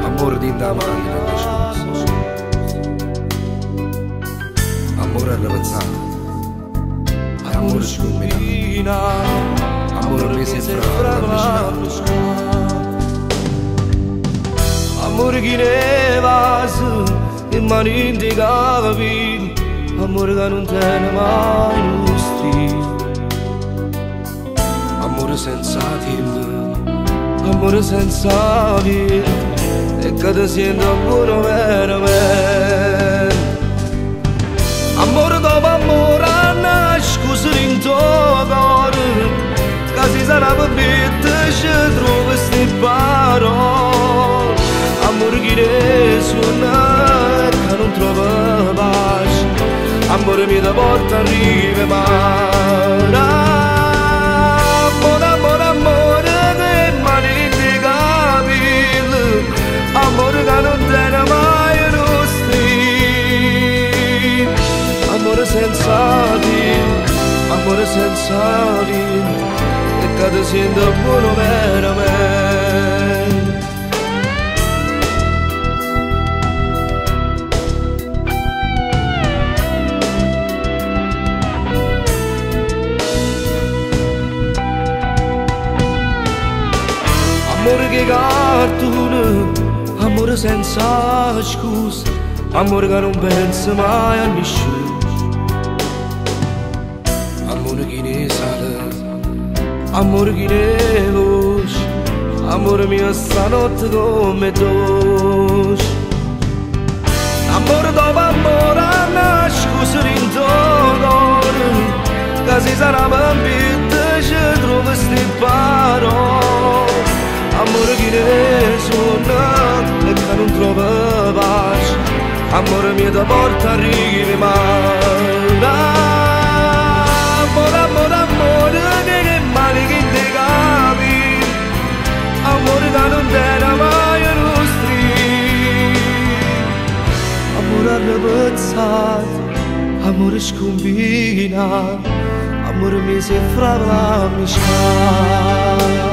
amor din da mani non nascosto, amore arrabazzato, amore scombinato, amore mese fra amore che ne vas in mani indicabili, amore che non tiene mai nostri, amore senza tempo, amore senza vita, e che ti sento buono veramente. Amore dopo amore nascosto in tuo cuore, che si sarà per te ci trovi queste parole. Amore che ne suona e che non trova pace, amore mi da porta a rive mare. Amore, amore, amore che mani indicabili, amore che non tiene mai nostri, amore senza te, amore senza te, e che ti sento buono veramente. Amore che cartone, amore senza scusa, amore che non pensa mai a nessuno, amore che ne sale, amore che ne voce, amore mio stanotte come doce. Amore dopo amore nascosto in tuo cuore, che si sarà bambita ci trovi queste parole. Amore che ne suona e che non trova pace, amore mio da porta a rive mare. Amore, amore, amore che mani che indicabili, amore che non tiene mai nostri, amore arrabazzato, amore scombinato, amore mio se fra la miscela.